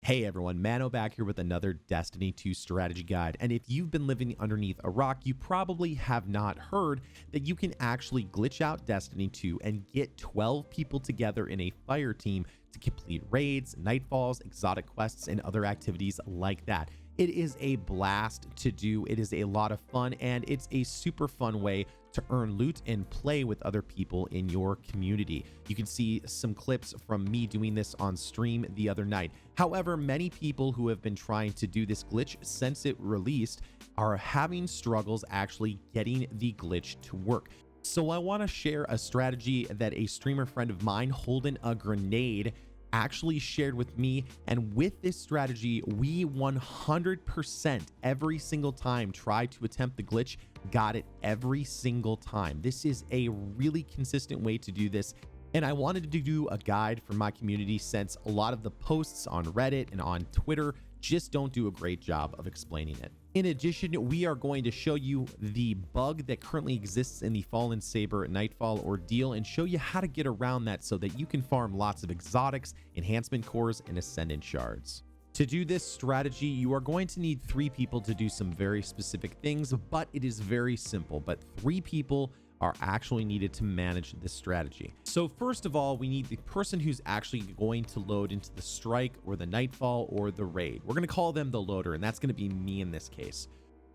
Hey everyone, Mano back here with another Destiny 2 strategy guide. And if you've been living underneath a rock, you probably have not heard that you can actually glitch out Destiny 2 and get 12 people together in a fire team to complete raids, nightfalls, exotic quests, and other activities like that. It is a blast to do. It is a lot of fun, and it's a super fun way to earn loot and play with other people in your community. You can see some clips from me doing this on stream the other night. However, many people who have been trying to do this glitch since it released are having struggles actually getting the glitch to work. So I want to share a strategy that a streamer friend of mine, holding a grenade, actually shared with me, and with this strategy we 100% every single time tried to attempt the glitch, got it every single time. This is a really consistent way to do this, and I wanted to do a guide for my community since a lot of the posts on Reddit and on Twitter just don't do a great job of explaining it. In addition, we are going to show you the bug that currently exists in the Fallen Saber Nightfall ordeal and show you how to get around that so that you can farm lots of exotics, enhancement cores, and ascendant shards. To do this strategy, you are going to need 3 people to do some very specific things, but it is very simple. But 3 people are actually needed to manage this strategy. So first of all, we need the person who's actually going to load into the strike or the nightfall or the raid. We're going to call them the loader, and that's going to be me in this case.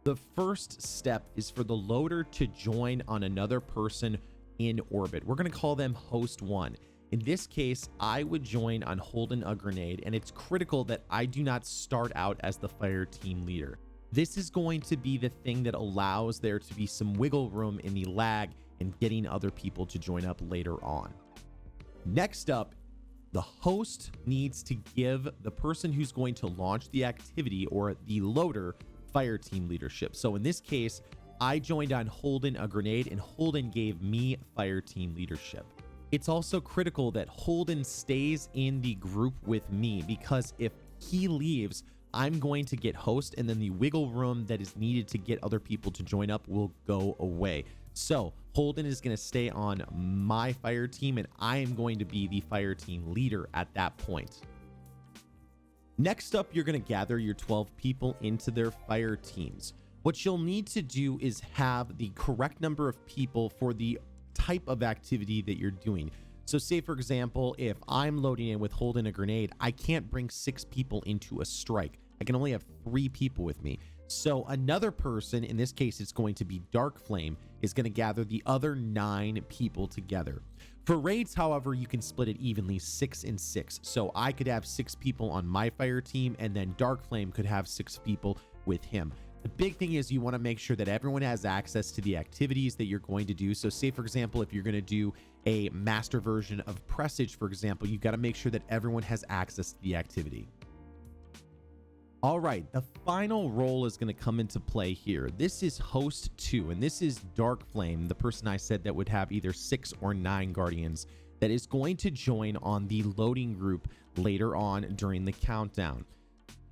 The first step is for the loader to join on another person in orbit. We're going to call them host 1. In this case, I would join on holding a grenade, and it's critical that I do not start out as the fire team leader. This is going to be the thing that allows there to be some wiggle room in the lag and getting other people to join up later on. Next up, the host needs to give the person who's going to launch the activity, or the loader, fire team leadership. So in this case, I joined on holding a grenade, and Holden gave me fire team leadership. It's also critical that Holden stays in the group with me, because if he leaves, I'm going to get host, and then the wiggle room that is needed to get other people to join up will go away. So Holden is going to stay on my fire team, and I am going to be the fire team leader at that point. Next up, you're going to gather your 12 people into their fire teams. What you'll need to do is have the correct number of people for the type of activity that you're doing. So say, for example, if I'm loading in with holding a grenade, I can't bring 6 people into a strike. I can only have 3 people with me. So another person, in this case, it's going to be Dark Flame, is going to gather the other 9 people together. For raids, however, you can split it evenly 6 and 6. So I could have 6 people on my fire team, and then Dark Flame could have 6 people with him. The big thing is you want to make sure that everyone has access to the activities that you're going to do. So say, for example, if you're going to do a master version of Presage, for example, you've got to make sure that everyone has access to the activity. All right, the final role is going to come into play here. This is host 2, and this is Dark Flame, the person I said that would have either 6 or 9 guardians, that is going to join on the loading group later on during the countdown.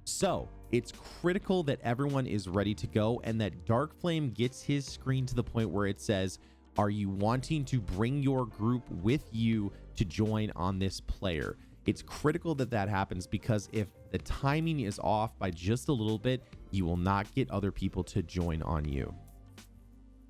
So it's critical that everyone is ready to go, and that Dark Flame gets his screen to the point where it says, are you wanting to bring your group with you to join on this player? It's critical that that happens, because if the timing is off by just a little bit, you will not get other people to join on you.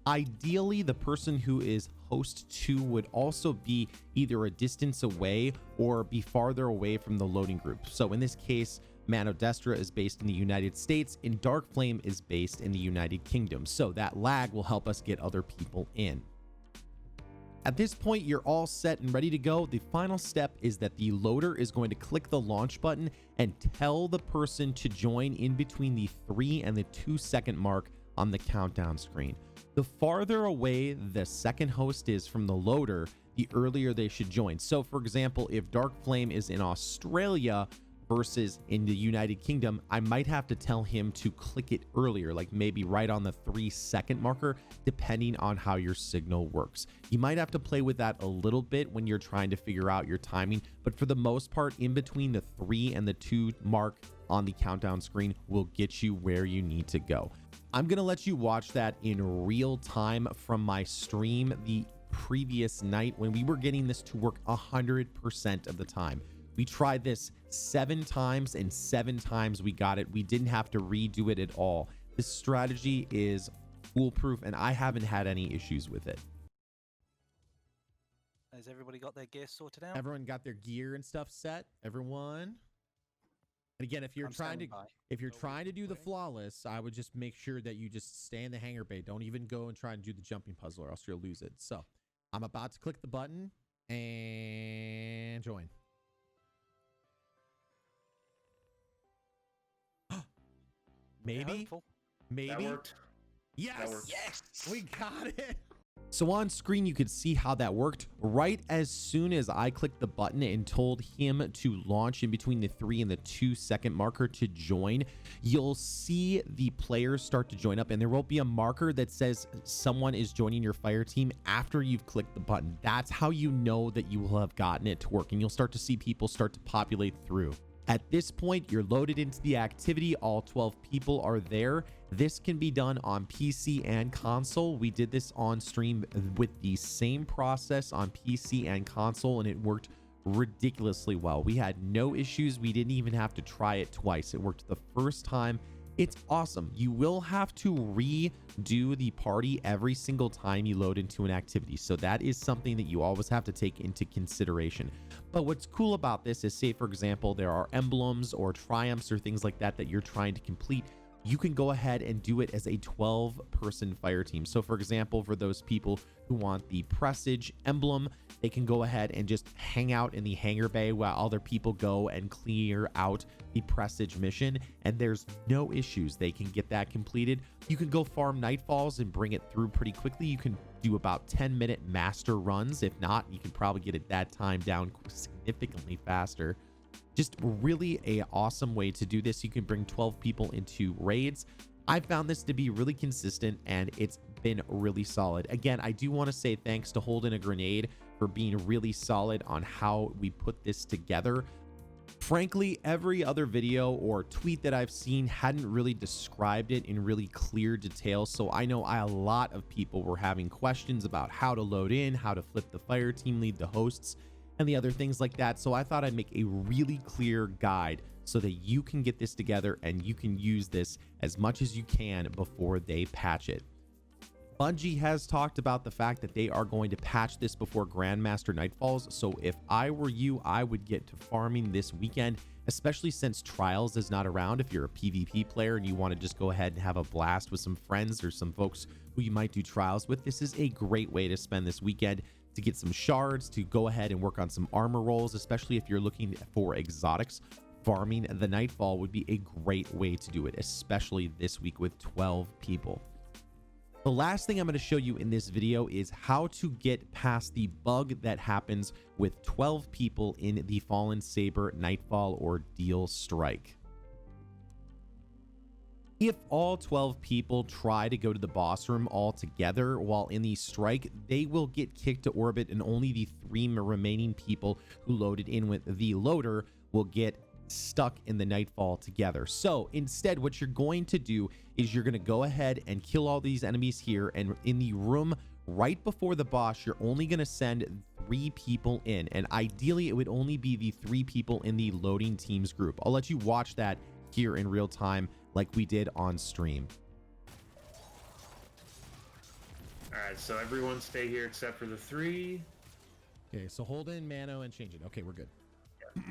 Ideally, the person who is host 2 would also be either a distance away or be farther away from the loading group. So in this case, Mano Destra is based in the United States, and Dark Flame is based in the United Kingdom. So that lag will help us get other people in. At this point, you're all set and ready to go. The final step is that the loader is going to click the launch button and tell the person to join in between the 3 and the 2 second mark on the countdown screen. The farther away the second host is from the loader, the earlier they should join. So for example, if Dark Flame is in Australia versus in the United Kingdom, I might have to tell him to click it earlier, like maybe right on the 3 second marker, depending on how your signal works. You might have to play with that a little bit when you're trying to figure out your timing, but for the most part, in between the 3 and the 2 mark on the countdown screen will get you where you need to go. I'm going to let you watch that in real time from my stream the previous night when we were getting this to work 100% of the time. We tried this 7 times and 7 times we got it. We didn't have to redo it at all. This strategy is foolproof and I haven't had any issues with it. Has everybody got their gear sorted out? Everyone got their gear and stuff set. Everyone. And again, if you're trying to do the flawless, I would just make sure that you just stay in the hangar bay. Don't even go and try and do the jumping puzzle or else you'll lose it. So I'm about to click the button and join. Maybe. That worked. Yes. That worked. Yes. We got it. So on screen, you could see how that worked. Right as soon as I clicked the button and told him to launch in between the 3 and the 2 second marker to join, you'll see the players start to join up and there will be a marker that says someone is joining your fire team after you've clicked the button. That's how you know that you will have gotten it to work, and you'll start to see people start to populate through. At this point, you're loaded into the activity. All 12 people are there. This can be done on PC and console. We did this on stream with the same process on PC and console, and it worked ridiculously well. We had no issues. We didn't even have to try it twice. It worked the first time. It's awesome. You will have to redo the party every single time you load into an activity. So that is something that you always have to take into consideration. But what's cool about this is, say, for example, there are emblems or triumphs or things like that that you're trying to complete. You can go ahead and do it as a 12-person fire team. So for example, for those people who want the presage emblem, they can go ahead and just hang out in the hangar bay while other people go and clear out the presage mission, and there's no issues. They can get that completed. You can go farm Nightfalls and bring it through pretty quickly. You can do about 10-minute master runs. If not, you can probably get it that time down significantly faster. Just really a awesome way to do this. You can bring 12 people into raids. I found this to be really consistent and it's been really solid. Again, I do want to say thanks to Holding a Grenade for being really solid on how we put this together. Frankly, every other video or tweet that I've seen hadn't really described it in really clear detail. So I know a lot of people were having questions about how to load in, how to flip the fire team, lead the hosts, and the other things like that. So I thought I'd make a really clear guide so that you can get this together and you can use this as much as you can before they patch it. Bungie has talked about the fact that they are going to patch this before Grandmaster Nightfalls. So if I were you, I would get to farming this weekend, especially since Trials is not around. If you're a PvP player and you want to just go ahead and have a blast with some friends or some folks who you might do Trials with, this is a great way to spend this weekend, to get some shards, to go ahead and work on some armor rolls, especially if you're looking for exotics. Farming the Nightfall would be a great way to do it, especially this week with 12 people. The last thing I'm going to show you in this video is how to get past the bug that happens with 12 people in the Fallen Saber Nightfall Ordeal Strike. If all 12 people try to go to the boss room all together while in the strike, they will get kicked to orbit, and only the 3 remaining people who loaded in with the loader will get stuck in the Nightfall together. So instead, what you're going to do is you're going to go ahead and kill all these enemies here, and in the room right before the boss, you're only going to send 3 people in, and ideally it would only be the 3 people in the loading teams group. I'll let you watch that here in real time like we did on stream. All right, so everyone stay here except for the 3. Okay, so hold in Mano and change it. Okay, we're good. Yeah.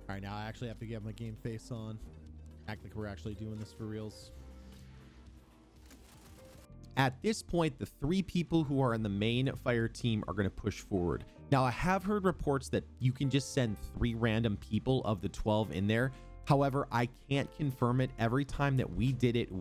All right, now I actually have to get my game face on. Act like we're actually doing this for reals. At this point, the 3 people who are in the main fire team are going to push forward. Now, I have heard reports that you can just send 3 random people of the 12 in there. However, I can't confirm it. Every time that we did it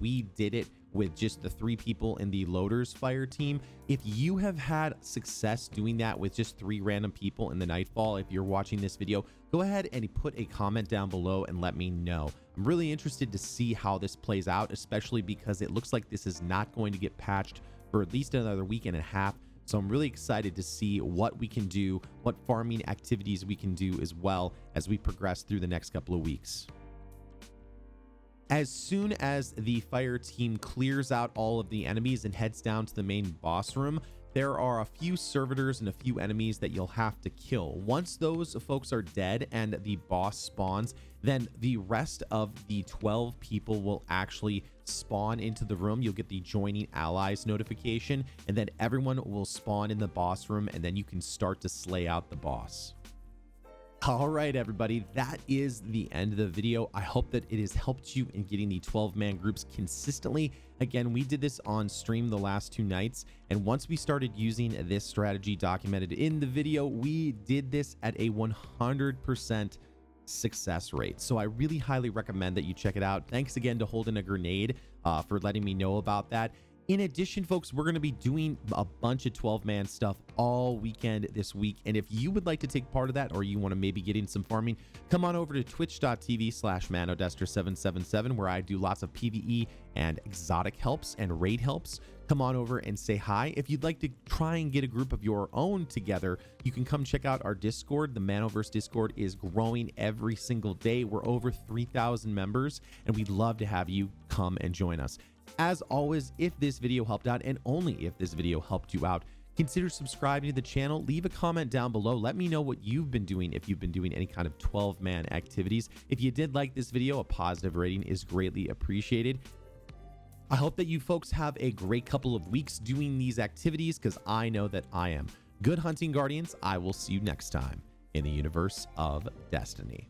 with just the 3 people in the loaders fire team. If you have had success doing that with just 3 random people in the Nightfall, if you're watching this video, go ahead and put a comment down below and let me know. I'm really interested to see how this plays out, especially because it looks like this is not going to get patched for at least another week and a half. So I'm really excited to see what we can do, what farming activities we can do as well as we progress through the next couple of weeks. As soon as the fire team clears out all of the enemies and heads down to the main boss room, there are a few servitors and a few enemies that you'll have to kill. Once those folks are dead and the boss spawns, then the rest of the 12 people will actually spawn into the room. You'll get the joining allies notification, and then everyone will spawn in the boss room, and then you can start to slay out the boss. All right, everybody, that is the end of the video. I hope that it has helped you in getting the 12-man groups consistently. Again, we did this on stream the last 2 nights, and once we started using this strategy documented in the video, we did this at a 100% success rate. So I really highly recommend that you check it out. Thanks again to Holding a Grenade for letting me know about that. In addition, folks, we're going to be doing a bunch of 12-man stuff all weekend this week. And if you would like to take part of that, or you want to maybe get in some farming, come on over to twitch.tv/manodester777, where I do lots of PvE and exotic helps and raid helps. Come on over and say hi. If you'd like to try and get a group of your own together, you can come check out our Discord. The Manoverse Discord is growing every single day. We're over 3,000 members, and we'd love to have you come and join us. As always, if this video helped out, and only if this video helped you out, consider subscribing to the channel. Leave a comment down below. Let me know what you've been doing, if you've been doing any kind of 12-man activities. If you did like this video, a positive rating is greatly appreciated. I hope that you folks have a great couple of weeks doing these activities, because I know that I am. Good hunting, Guardians. I will see you next time in the universe of Destiny.